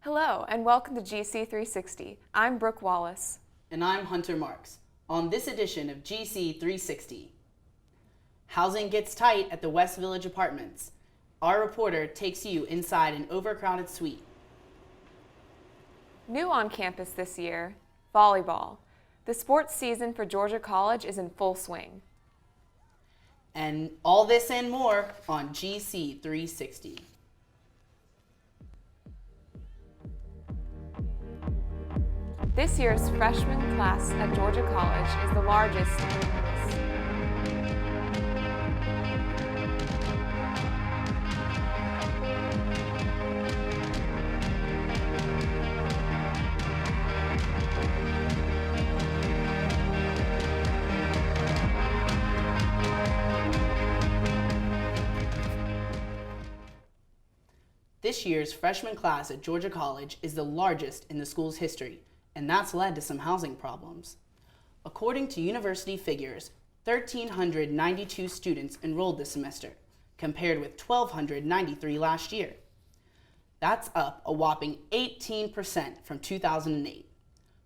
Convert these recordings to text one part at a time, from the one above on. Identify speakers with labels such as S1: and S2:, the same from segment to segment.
S1: Hello and welcome to GC360. I'm Brooke Wallace.
S2: And I'm Hunter Marks. On this edition of GC360, housing gets tight at the West Village Apartments. Our reporter takes you inside an overcrowded suite.
S1: New on campus this year, volleyball. The sports season for Georgia College is in full swing.
S2: And all this and more on GC360.
S1: This year's freshman class at Georgia College is the largest in campus.
S2: This year's freshman class at Georgia College is the largest in the school's history, and that's led to some housing problems. According to university figures, 1,392 students enrolled this semester, compared with 1,293 last year. That's up a whopping 18% from 2008.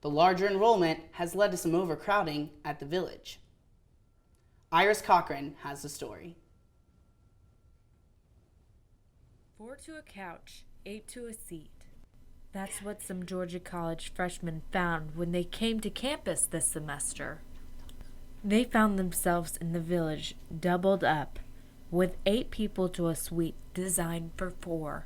S2: The larger enrollment has led to some overcrowding at the village. Iris Cochran has the story.
S3: 4 to a couch, 8 to a seat. That's what some Georgia College freshmen found when they came to campus this semester. They found themselves in the village doubled up, with 8 people to a suite designed for 4.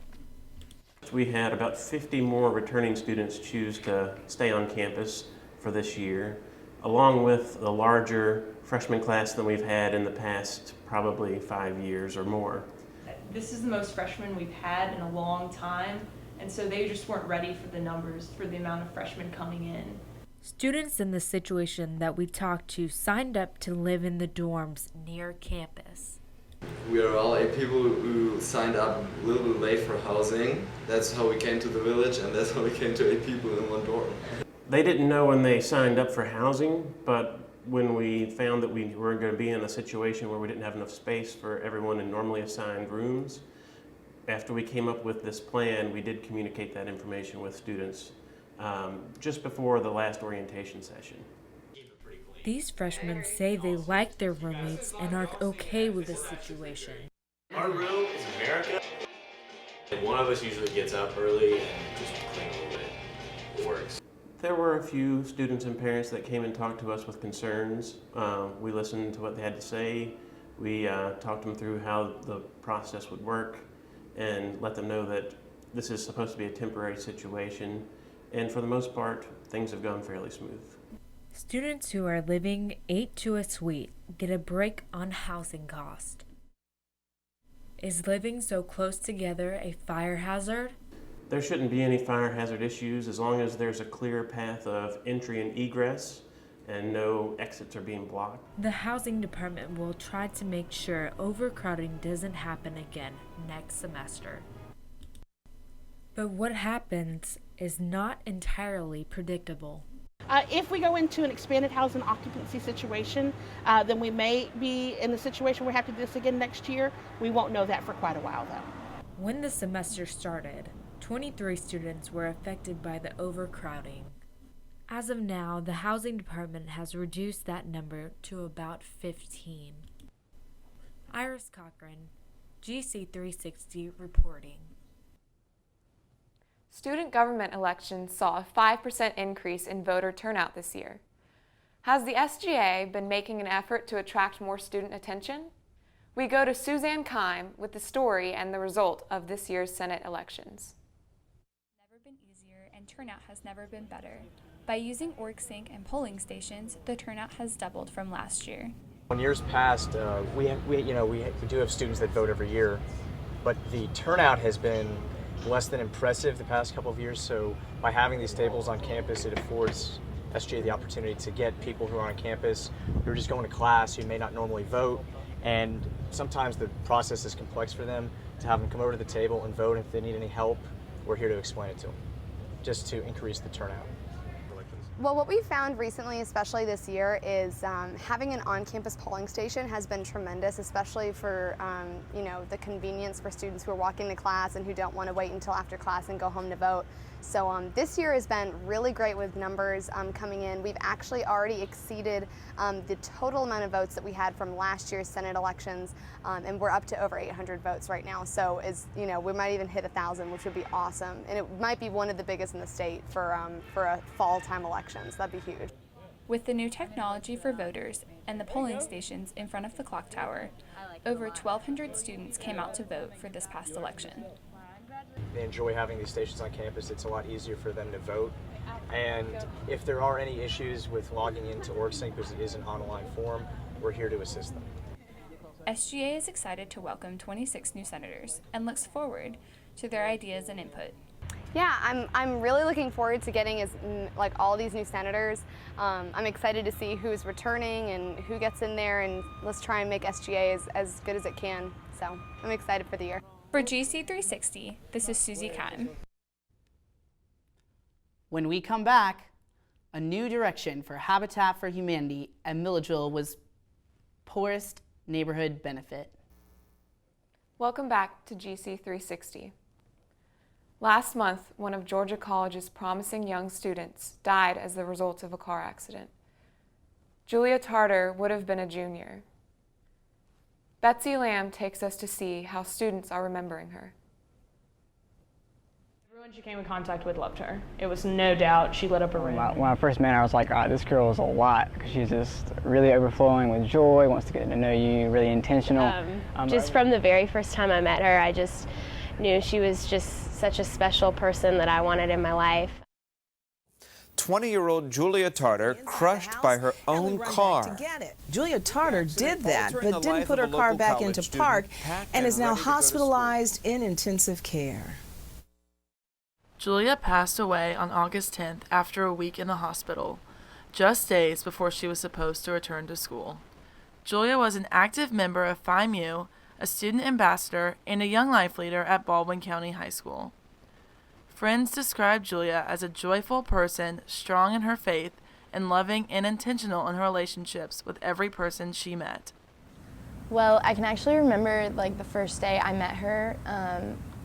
S4: We had about 50 more returning students choose to stay on campus for this year, along with the larger freshman class than we've had in the past probably 5 years or more.
S5: This is the most freshmen we've had in a long time, and so they just weren't ready for the numbers, for the amount of freshmen coming in.
S3: Students in the situation that we talked to signed up to live in the dorms near campus.
S6: We are all 8 people who signed up a little bit late for housing. That's how we came to the village, and that's how we came to 8 people in one dorm.
S4: They didn't know when they signed up for housing, but when we found that we were going to be in a situation where we didn't have enough space for everyone in normally assigned rooms, after we came up with this plan, we did communicate that information with students just before the last orientation session.
S3: These freshmen say they like their roommates and are okay with the situation.
S7: Our room is America. And one of us usually gets up early and just clean a little bit. It works.
S4: There were a few students and parents that came and talked to us with concerns. We listened to what they had to say. We talked them through how the process would work and let them know that this is supposed to be a temporary situation. And for the most part, things have gone fairly smooth.
S3: Students who are living 8 to a suite get a break on housing cost. Is living so close together a fire hazard?
S4: There shouldn't be any fire hazard issues as long as there's a clear path of entry and egress and no exits are being blocked.
S3: The housing department will try to make sure overcrowding doesn't happen again next semester. But what happens is not entirely predictable.
S8: If we go into an expanded housing occupancy situation, then we may be in the situation where we have to do this again next year. We won't know that for quite a while, though.
S3: When the semester started, 23 students were affected by the overcrowding. As of now, the housing department has reduced that number to about 15. Iris Cochran, GC360 reporting.
S1: Student government elections saw a 5% increase in voter turnout this year. Has the SGA been making an effort to attract more student attention? We go to Suzanne Kime with the story and the result of this year's Senate elections.
S9: Never been easier and turnout has never been better. By using OrgSync and polling stations, the turnout has doubled from last year.
S10: In years past, we do have students that vote every year, but the turnout has been less than impressive the past couple of years. So by having these tables on campus, it affords SGA the opportunity to get people who are on campus who are just going to class, who may not normally vote, and sometimes the process is complex for them, to have them come over to the table and vote. If they need any help, we're here to explain it to them, just to increase the turnout.
S11: Well, what we found recently, especially this year, is having an on-campus polling station has been tremendous, especially for the convenience for students who are walking to class and who don't want to wait until after class and go home to vote. So this year has been really great with numbers coming in. We've actually already exceeded the total amount of votes that we had from last year's Senate elections, and we're up to over 800 votes right now. So we might even hit 1,000, which would be awesome, and it might be one of the biggest in the state for a fall-time elections. That'd be huge.
S9: With the new technology for voters and the polling stations in front of the clock tower, over 1,200 students came out to vote for this past election.
S10: They enjoy having these stations on campus. It's a lot easier for them to vote. And if there are any issues with logging into OrgSync, because it is an online form, we're here to assist them.
S9: SGA is excited to welcome 26 new senators and looks forward to their ideas and input.
S11: Yeah, I'm really looking forward to getting all these new senators. I'm excited to see who's returning and who gets in there, and let's try and make SGA as good as it can. So I'm excited for the year.
S9: For GC360, this is Susie Kime.
S2: When we come back, a new direction for Habitat for Humanity at Milledgeville was poorest neighborhood benefit.
S1: Welcome back to GC360. Last month, one of Georgia College's promising young students died as the result of a car accident. Julia Tartar would have been a junior. Betsy Lamb takes us to see how students are remembering her.
S5: Everyone she came in contact with loved her. It was no doubt she lit up a room.
S12: When I first met her, I was like, this girl is a lot, because she's just really overflowing with joy, wants to get to know you, really intentional.
S13: Just from the very first time I met her, I just knew she was just such a special person that I wanted in my life.
S14: 20-year-old Julia Tartar crushed by her own car.
S15: Julia Tartar did that, but didn't put her car back into park and is now hospitalized in intensive care.
S16: Julia passed away on August 10th after a week in the hospital, just days before she was supposed to return to school. Julia was an active member of Phi Mu, a student ambassador, and a Young Life leader at Baldwin County High School. Friends described Julia as a joyful person, strong in her faith, and loving and intentional in her relationships with every person she met.
S17: Well, I can actually remember the first day I met her.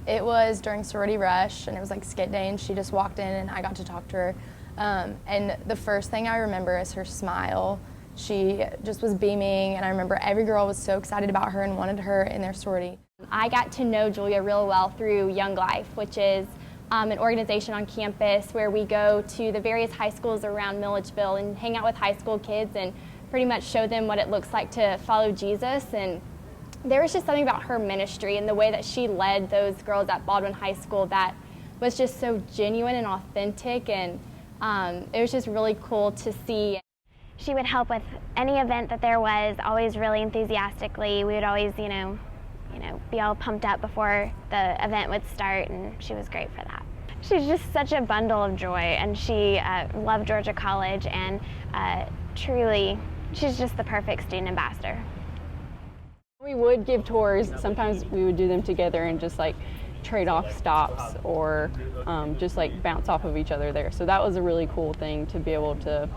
S17: It was during sorority rush, and it was skit day, and she just walked in and I got to talk to her. And the first thing I remember is her smile. She just was beaming, and I remember every girl was so excited about her and wanted her in their sorority.
S13: I got to know Julia real well through Young Life, which is an organization on campus where we go to the various high schools around Milledgeville and hang out with high school kids and pretty much show them what it looks like to follow Jesus. And there was just something about her ministry and the way that she led those girls at Baldwin High School that was just so genuine and authentic, and it was just really cool to see.
S18: She would help with any event that there was, always really enthusiastically. We would always, be all pumped up before the event would start, and she was great for that. She's just such a bundle of joy, and she loved Georgia College, and truly, she's just the perfect student ambassador.
S19: We would give tours. Sometimes we would do them together and just trade off stops or just bounce off of each other there. So that was a really cool thing to be able to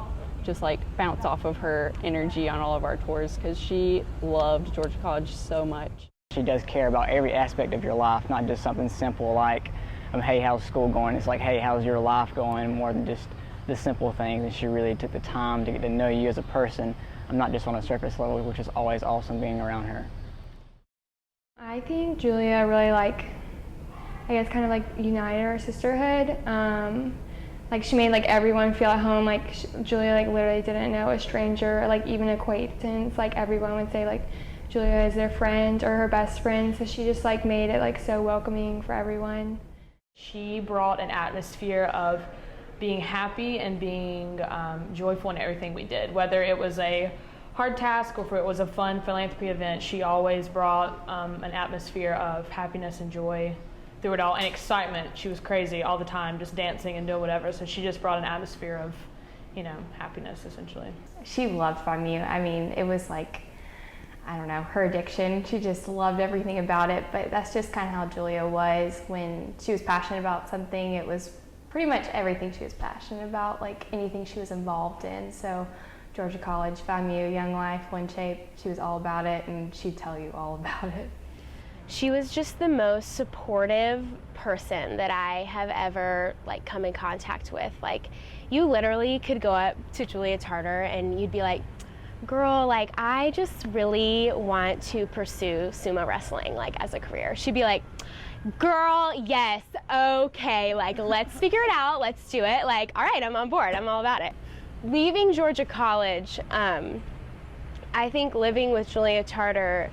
S19: just bounce off of her energy on all of our tours, because she loved Georgia College so much.
S12: She does care about every aspect of your life, not just something simple like, hey, how's school going? It's hey, how's your life going? More than just the simple things. And she really took the time to get to know you as a person, not just on a surface level, which is always awesome being around her.
S20: I think Julia really united our sisterhood. She made everyone feel at home. Julia literally didn't know a stranger or even an acquaintance. Everyone would say Julia is their friend or her best friend. So she just made it so welcoming for everyone.
S5: She brought an atmosphere of being happy and being joyful in everything we did. Whether it was a hard task or if it was a fun philanthropy event, she always brought an atmosphere of happiness and joy through it all, and excitement. She was crazy all the time, just dancing and doing whatever. So she just brought an atmosphere of, happiness essentially.
S20: She loved Phi Mu. I mean, it was I don't know, her addiction. She just loved everything about it, but that's just kind of how Julia was. When she was passionate about something, it was pretty much everything she was passionate about, like anything she was involved in. So Georgia College, FAMU, Young Life, WinShape, she was all about it, and she'd tell you all about it.
S21: She was just the most supportive person that I have ever come in contact with. Like, you literally could go up to Julia Tartar and you'd be like, girl, I just really want to pursue sumo wrestling as a career. She'd be like, girl, yes, okay, let's figure it out, let's do it. All right, I'm on board, I'm all about it. Leaving Georgia College, I think living with Julia Tartar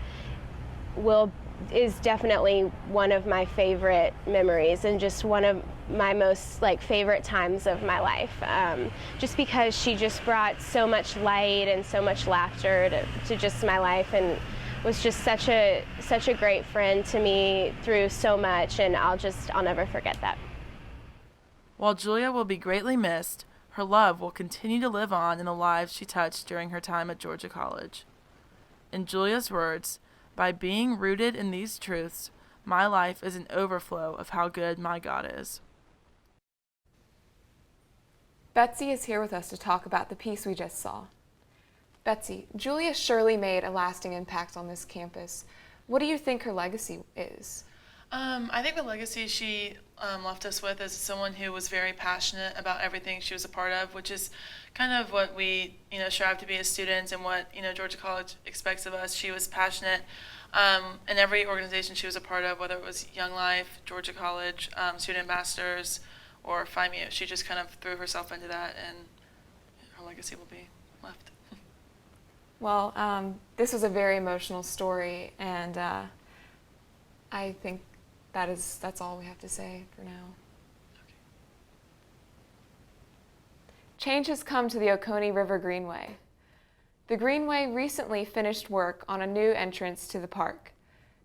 S21: is definitely one of my favorite memories and just one of my most favorite times of my life. Just because she just brought so much light and so much laughter to just my life, and was just such a great friend to me through so much, and I'll never forget that.
S16: While Julia will be greatly missed, her love will continue to live on in the lives she touched during her time at Georgia College. In Julia's words, by being rooted in these truths, my life is an overflow of how good my God is.
S1: Betsy is here with us to talk about the piece we just saw. Betsy, Julia surely made a lasting impact on this campus. What do you think her legacy is?
S16: I think the legacy she left us with is someone who was very passionate about everything she was a part of, which is kind of what we strive to be as students and what Georgia College expects of us. She was passionate in every organization she was a part of, whether it was Young Life, Georgia College, Student Ambassadors, or FAMU. She just kind of threw herself into that, and her legacy will be left.
S1: Well, this was a very emotional story, and I think that's all we have to say for now. Okay. Change has come to the Oconee River Greenway. The Greenway recently finished work on a new entrance to the park.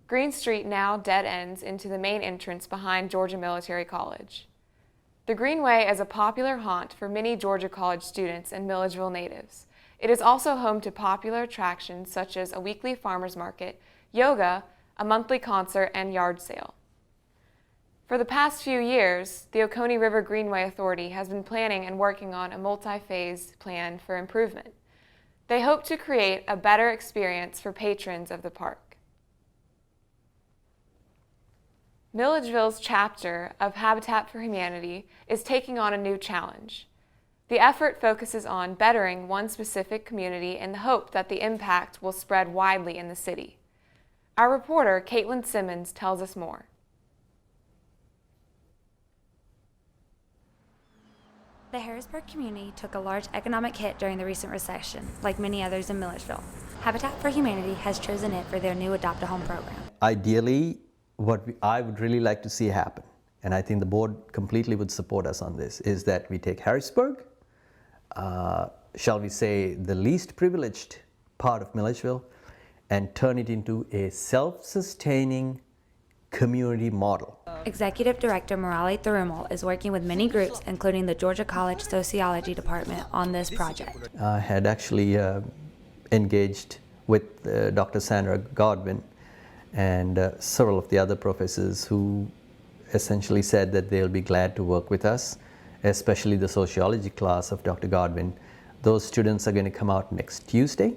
S1: Green Street now dead ends into the main entrance behind Georgia Military College. The Greenway is a popular haunt for many Georgia College students and Milledgeville natives. It is also home to popular attractions such as a weekly farmers market, yoga, a monthly concert, and yard sale. For the past few years, the Oconee River Greenway Authority has been planning and working on a multi-phase plan for improvement. They hope to create a better experience for patrons of the park. Milledgeville's chapter of Habitat for Humanity is taking on a new challenge. The effort focuses on bettering one specific community in the hope that the impact will spread widely in the city. Our reporter, Caitlin Simmons, tells us more.
S22: The Harrisburg community took a large economic hit during the recent recession, like many others in Milledgeville. Habitat for Humanity has chosen it for their new Adopt a Home program.
S23: Ideally, what I would really like to see happen, and I think the board completely would support us on this, is that we take Harrisburg, shall we say the least privileged part of Milledgeville, and turn it into a self-sustaining community model.
S22: Executive Director Morale Thurumel is working with many groups, including the Georgia College Sociology Department, on this project.
S23: I had actually engaged with Dr. Sandra Godwin and several of the other professors who essentially said that they'll be glad to work with us, especially the sociology class of Dr. Godwin. Those students are going to come out next Tuesday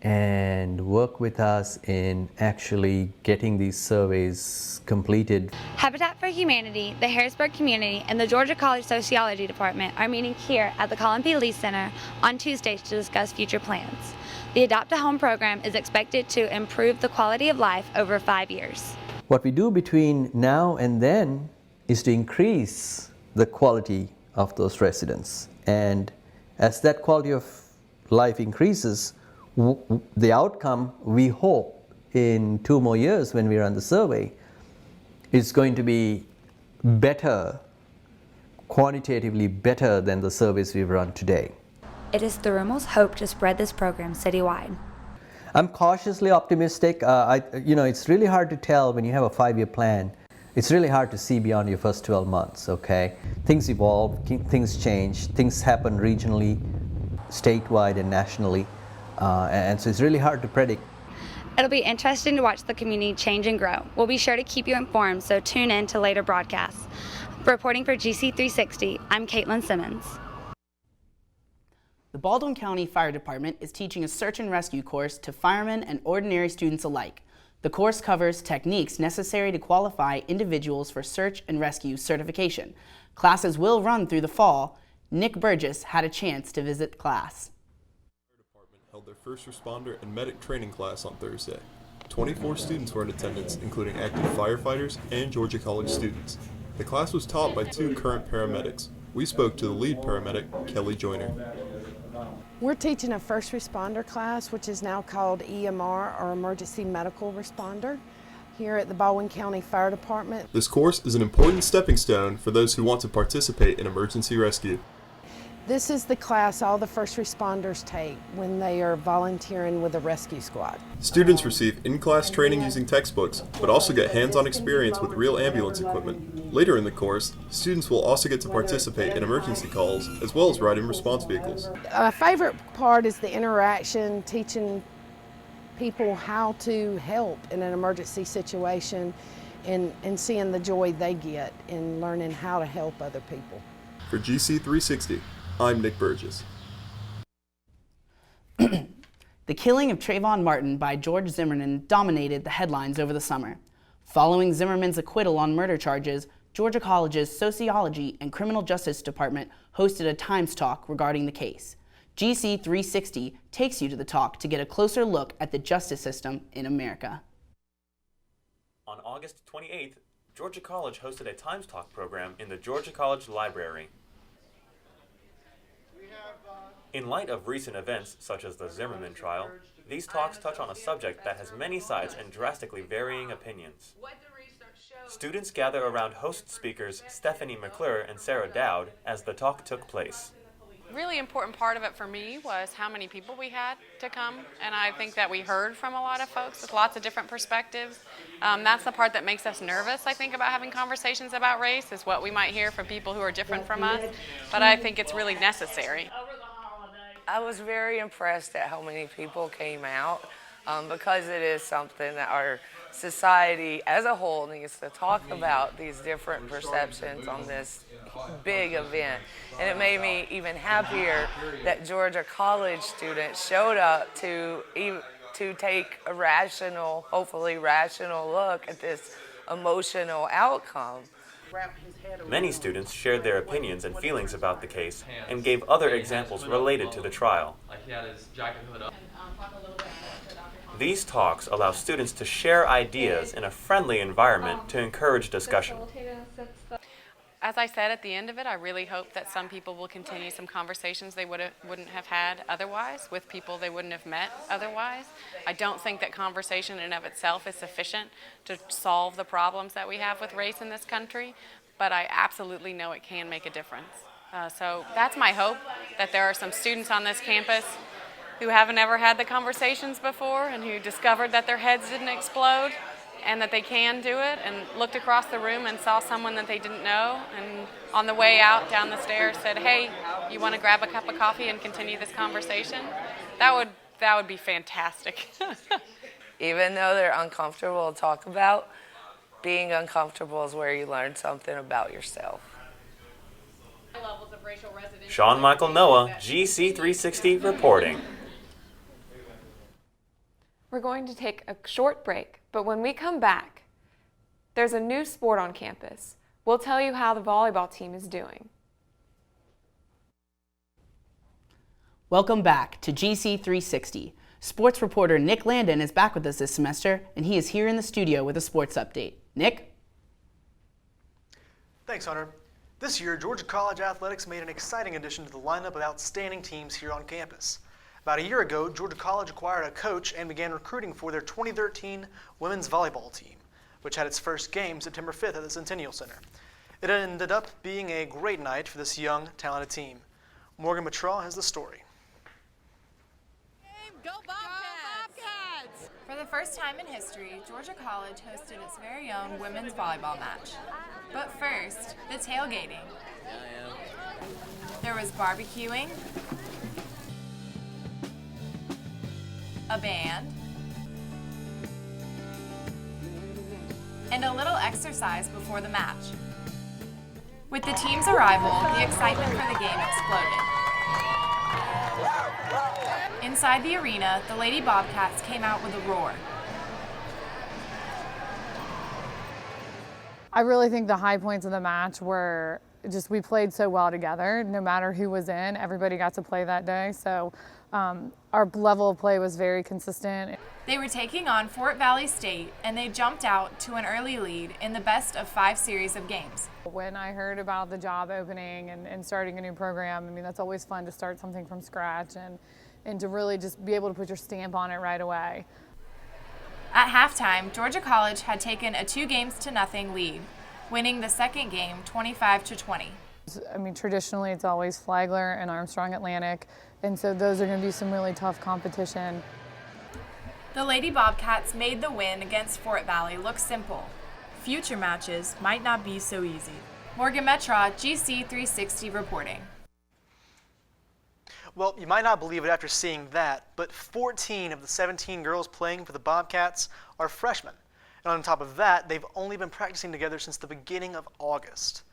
S23: and work with us in actually getting these surveys completed.
S22: Habitat for Humanity, the Harrisburg community, and the Georgia College Sociology Department are meeting here at the Colin P. Lee Center on Tuesday to discuss future plans. The Adopt a Home program is expected to improve the quality of life over 5 years.
S23: What we do between now and then is to increase the quality of those residents. And as that quality of life increases, the outcome, we hope, in 2 more years when we run the survey, is going to be better, quantitatively better than the surveys we've run today.
S22: It is Thurumel's hope to spread this program citywide.
S23: I'm cautiously optimistic. It's really hard to tell when you have a 5-year plan. It's really hard to see beyond your first 12 months, okay? Things evolve, things change, things happen regionally, statewide, and nationally. And so it's really hard to predict.
S22: It'll be interesting to watch the community change and grow. We'll be sure to keep you informed, so tune in to later broadcasts. Reporting for GC360, I'm Caitlin Simmons.
S2: The Baldwin County Fire Department is teaching a search and rescue course to firemen and ordinary students alike. The course covers techniques necessary to qualify individuals for search and rescue certification. Classes will run through the fall. Nick Burgess had a chance to visit the class.
S4: The fire department held their first responder and medic training class on Thursday. 24 students were in attendance, including active firefighters and Georgia College students. The class was taught by 2 current paramedics. We spoke to the lead paramedic, Kelly Joyner.
S6: We're teaching a first responder class, which is now called EMR, or Emergency Medical Responder, here at the Baldwin County Fire Department.
S4: This course is an important stepping stone for those who want to participate in emergency rescue.
S6: This is the class all the first responders take when they are volunteering with a rescue squad.
S4: Students receive in-class training using textbooks, but also get hands-on experience with real ambulance equipment. Later in the course, students will also get to participate in emergency calls, as well as ride in response vehicles.
S6: My favorite part is the interaction, teaching people how to help in an emergency situation and seeing the joy they get in learning how to help other people.
S4: For GC360, I'm Nick Burgess.
S2: The killing of Trayvon Martin by George Zimmerman dominated the headlines over the summer. Following Zimmerman's acquittal on murder charges, Georgia College's Sociology and Criminal Justice Department hosted a Times talk regarding the case. GC360 takes you to the talk to get a closer look at the justice system in America.
S7: On August 28th, Georgia College hosted a Times Talk program in the Georgia College Library. In light of recent events such as the Zimmerman trial, these talks touch on a subject that has many sides and drastically varying opinions. Students gather around host speakers Stephanie McClure and Sarah Dowd as the talk took place.
S24: Really important part of it for me was how many people we had to come, and I think that we heard from a lot of folks with lots of different perspectives. That's the part that makes us nervous, I think, about having conversations about race, is what we might hear from people who are different from us, but I think it's really necessary.
S25: I was very impressed at how many people came out because it is something that our society as a whole needs to talk about, these different perceptions on this big event. And it made me even happier that Georgia College students showed up to take a rational, hopefully rational look at this emotional outcome.
S7: Many students shared their opinions and feelings about the case and gave other examples related to the trial. These talks allow students to share ideas in a friendly environment to encourage discussion.
S24: As I said at the end of it, I really hope that some people will continue some conversations they wouldn't have had otherwise with people they wouldn't have met otherwise. I don't think that conversation in and of itself is sufficient to solve the problems that we have with race in this country, but I absolutely know it can make a difference. So that's my hope, that there are some students on this campus who haven't ever had the conversations before and who discovered that their heads didn't explode and that they can do it, and looked across the room and saw someone that they didn't know, and on the way out down the stairs said, "Hey, you want to grab a cup of coffee and continue this conversation?" That would be fantastic.
S25: Even though they're uncomfortable to talk about, being uncomfortable is where you learn something about yourself.
S7: Sean Michael Noah, GC360 reporting.
S1: We're going to take a short break, but when we come back, there's a new sport on campus. We'll tell you how the volleyball team is doing.
S2: Welcome back to GC360. Sports reporter Nick Landon is back with us this semester, and he is here in the studio with a sports update. Nick?
S26: Thanks, Hunter. This year, Georgia College Athletics made an exciting addition to the lineup of outstanding teams here on campus. About a year ago, Georgia College acquired a coach and began recruiting for their 2013 women's volleyball team, which had its first game September 5th at the Centennial Center. It ended up being a great night for this young, talented team. Morgan Matraw has the story.
S27: Go Bobcats! For the first time in history, Georgia College hosted its very own women's volleyball match. But first, the tailgating. There was barbecuing, a band, and a little exercise before the match. With the team's arrival, the excitement for the game exploded. Inside the arena, the Lady Bobcats came out with a roar.
S3: I really think the high points of the match were just we played so well together. No matter who was in, everybody got to play that day. So our level of play was very consistent.
S27: They were taking on Fort Valley State, and they jumped out to an early lead in the best of 5 series of games.
S3: When I heard about the job opening and starting a new program, I mean, that's always fun to start something from scratch and to really just be able to put your stamp on it right away.
S27: At halftime, Georgia College had taken a 2-0 lead, winning the second game 25-20.
S3: I mean, traditionally it's always Flagler and Armstrong Atlantic, and so those are going to be some really tough competition.
S27: The Lady Bobcats made the win against Fort Valley look simple. Future matches might not be so easy. Morgan Metra, GC360 reporting.
S26: Well, you might not believe it after seeing that, but 14 of the 17 girls playing for the Bobcats are freshmen. And on top of that, they've only been practicing together since the beginning of August.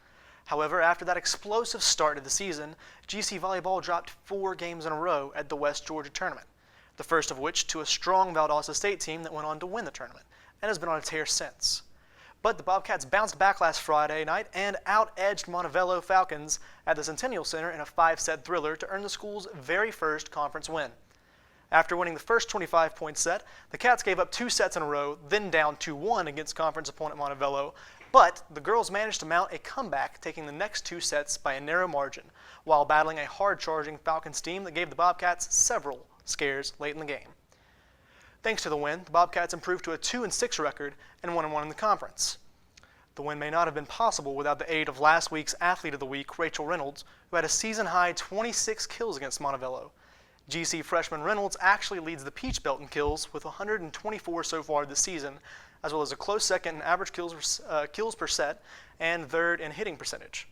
S26: However, after that explosive start to the season, GC Volleyball dropped 4 games in a row at the West Georgia tournament, the first of which to a strong Valdosta State team that went on to win the tournament, and has been on a tear since. But the Bobcats bounced back last Friday night and out-edged Montevello Falcons at the Centennial Center in a 5-set thriller to earn the school's very first conference win. After winning the first 25-point set, the Cats gave up 2 sets in a row, then down 2-1 against conference opponent Montevello, but the girls managed to mount a comeback, taking the next 2 sets by a narrow margin, while battling a hard-charging Falcons team that gave the Bobcats several scares late in the game. Thanks to the win, the Bobcats improved to a 2-6 record and 1-1 in the conference. The win may not have been possible without the aid of last week's Athlete of the Week, Rachel Reynolds, who had a season-high 26 kills against Montevello. GC freshman Reynolds actually leads the Peach Belt in kills with 124 so far this season, as well as a close second in average kills per set and third in hitting percentage.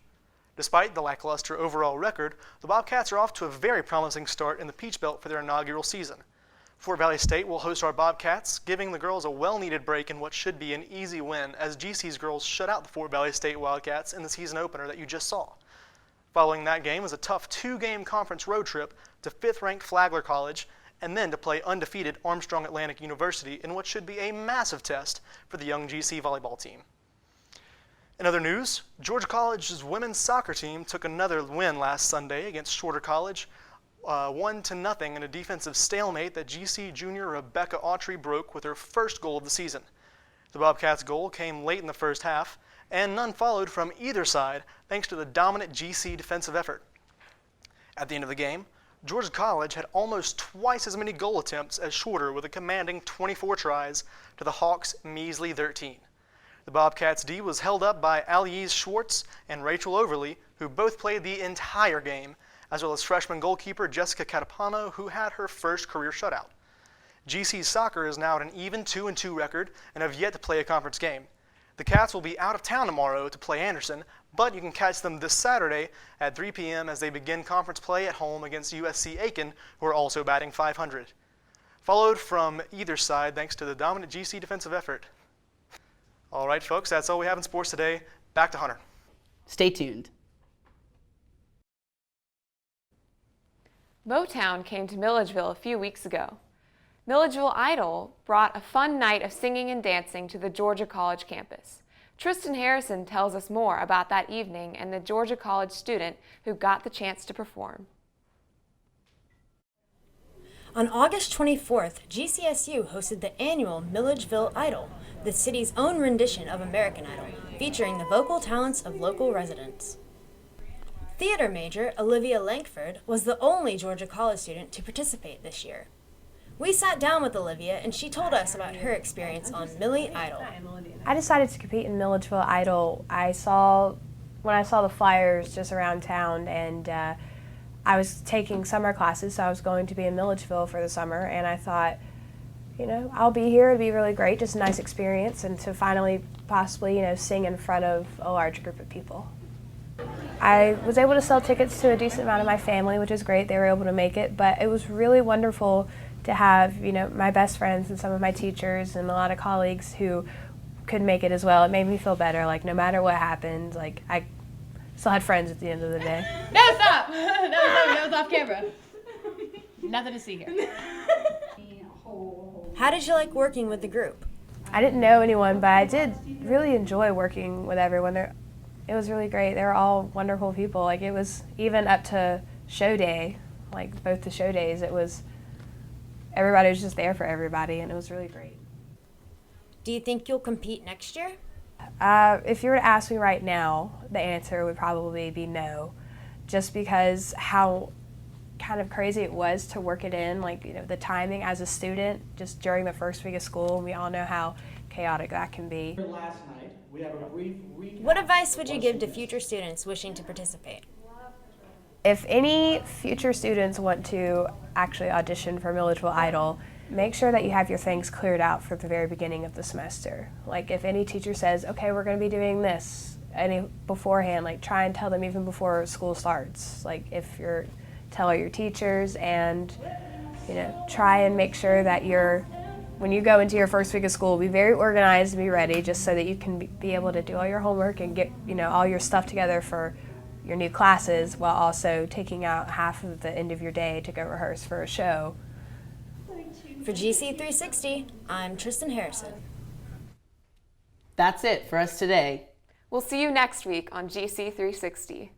S26: Despite the lackluster overall record, the Bobcats are off to a very promising start in the Peach Belt for their inaugural season. Fort Valley State will host our Bobcats, giving the girls a well-needed break in what should be an easy win, as GC's girls shut out the Fort Valley State Wildcats in the season opener that you just saw. Following that game was a tough 2-game conference road trip to 5th-ranked Flagler College, and then to play undefeated Armstrong Atlantic University in what should be a massive test for the young GC volleyball team. In other news, Georgia College's women's soccer team took another win last Sunday against Shorter College, 1-0 in a defensive stalemate that GC junior Rebecca Autry broke with her first goal of the season. The Bobcats' goal came late in the first half, and none followed from either side thanks to the dominant GC defensive effort. At the end of the game, Georgia College had almost twice as many goal attempts as Shorter with a commanding 24 tries to the Hawks' measly 13. The Bobcats' D was held up by Aliese Schwartz and Rachel Overly, who both played the entire game, as well as freshman goalkeeper Jessica Catapano, who had her first career shutout. GC's soccer is now at an even 2-2 record and have yet to play a conference game. The Cats will be out of town tomorrow to play Anderson, but you can catch them this Saturday at 3 p.m. as they begin conference play at home against USC Aiken, who are also batting .500. Followed from either side thanks to the dominant GC defensive effort. All right, folks, that's all we have in sports today. Back to Hunter.
S2: Stay tuned.
S1: Motown came to Milledgeville a few weeks ago. Milledgeville Idol brought a fun night of singing and dancing to the Georgia College campus. Tristan Harrison tells us more about that evening and the Georgia College student who got the chance to perform.
S8: On August 24th, GCSU hosted the annual Milledgeville Idol, the city's own rendition of American Idol, featuring the vocal talents of local residents. Theater major Olivia Lankford was the only Georgia College student to participate this year. We sat down with Olivia and she told us about her experience on Millie Idol.
S9: I decided to compete in Milledgeville Idol. When I saw the flyers just around town, and I was taking summer classes, so I was going to be in Milledgeville for the summer, and I thought, you know, I'll be here, it'd be really great, just a nice experience, and to finally possibly, you know, sing in front of a large group of people. I was able to sell tickets to a decent amount of my family, which is great. They were able to make it, but it was really wonderful to have, you know, my best friends and some of my teachers and a lot of colleagues who could make it as well. It made me feel better, like no matter what happened, like Still had friends at the end of the day.
S10: No, stop! That was off camera. Nothing to see here.
S8: How did you like working with the group?
S9: I didn't know anyone, but I did really enjoy working with everyone. It was really great. They were all wonderful people. Like, it was even up to show day, like both the show days, everybody was just there for everybody, and it was really great.
S8: Do you think you'll compete next year?
S9: If you were to ask me right now, the answer would probably be no, just because how kind of crazy it was to work it in, like, the timing as a student, just during the first week of school, and we all know how chaotic that can be.
S11: Last night, we have a brief recap.
S8: What advice would you give to future students wishing to participate?
S9: If any future students want to actually audition for Milledgeville Idol, make sure that you have your things cleared out for the very beginning of the semester. Like, if any teacher says, okay, we're going to be doing this, beforehand, like, try and tell them even before school starts. Like, tell your teachers, and try and make sure that when you go into your first week of school, be very organized and be ready, just so that you can be able to do all your homework and get all your stuff together for your new classes, while also taking out half of the end of your day to go rehearse for a show.
S8: For GC360, I'm Tristan Harrison.
S2: That's it for us today.
S1: We'll see you next week on GC360.